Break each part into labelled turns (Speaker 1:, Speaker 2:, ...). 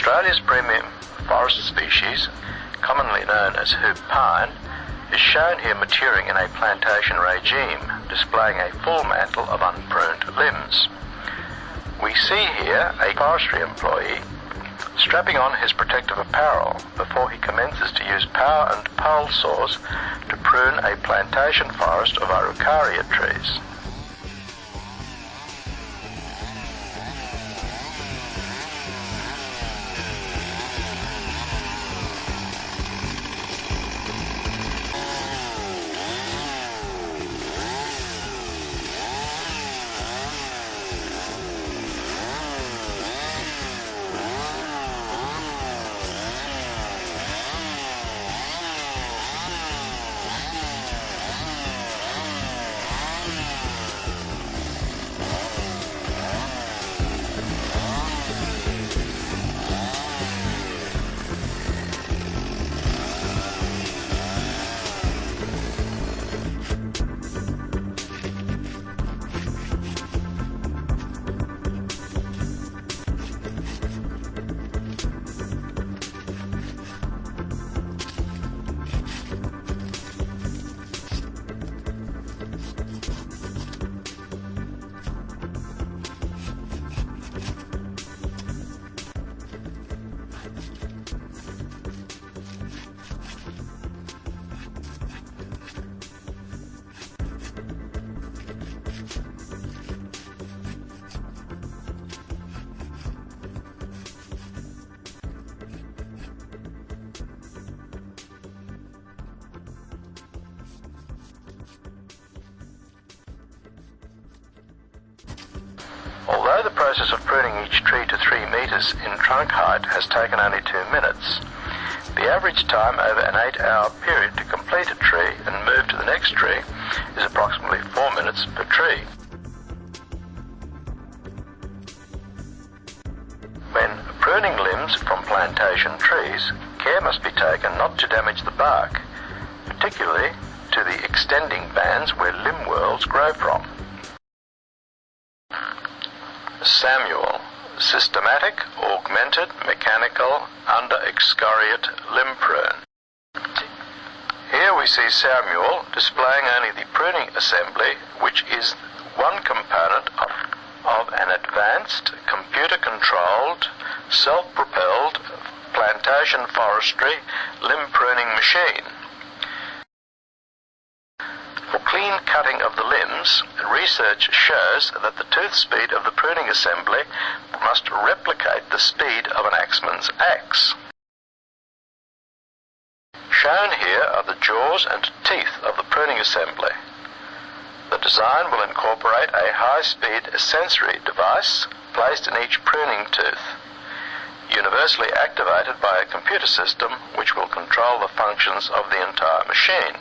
Speaker 1: Australia's premium forest species, commonly known as hoop pine, is shown here maturing in a plantation regime, displaying a full mantle of unpruned limbs. We see here a forestry employee strapping on his protective apparel before he commences to use power and pole saws to prune a plantation forest of Under-Excoriate trees. Although the process of pruning each tree to 3 metres in trunk height has taken only 2 minutes, the average time over an 8-hour period to complete a tree and move to the next tree is approximately 4 minutes per tree. When pruning limbs from plantation trees, care must be taken not to damage the bark, particularly to the extending bands where limb whorls grow from. Samuel, systematic, augmented, mechanical, Under-Excoriate Limprune. Here we see Samuel displaying only the pruning assembly, which is one component of an advanced, computer-controlled, self-propelled plantation forestry limb pruning machine. For clean cutting of the limbs, research shows that the tooth speed of the pruning assembly must replicate the speed of an axeman's axe. Shown here are the jaws and teeth of the pruning assembly. The design will incorporate a high-speed sensory device placed in each pruning tooth, universally activated by a computer system which will control the functions of the entire machine.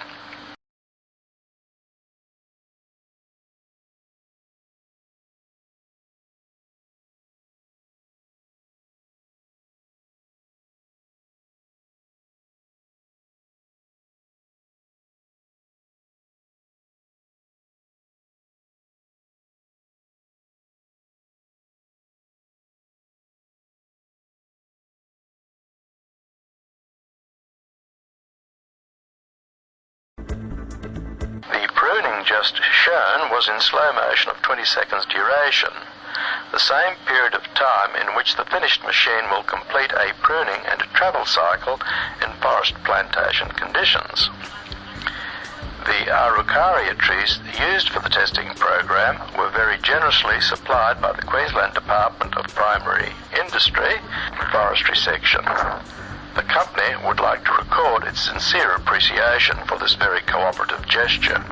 Speaker 1: The pruning just shown was in slow motion of 20 seconds duration, the same period of time in which the finished machine will complete a pruning and travel cycle in forest plantation conditions. The Under-Excoriate trees used for the testing program were very generously supplied by the Queensland Department of Primary Industry Forestry Section. The company would like to record its sincere appreciation for this very cooperative gesture.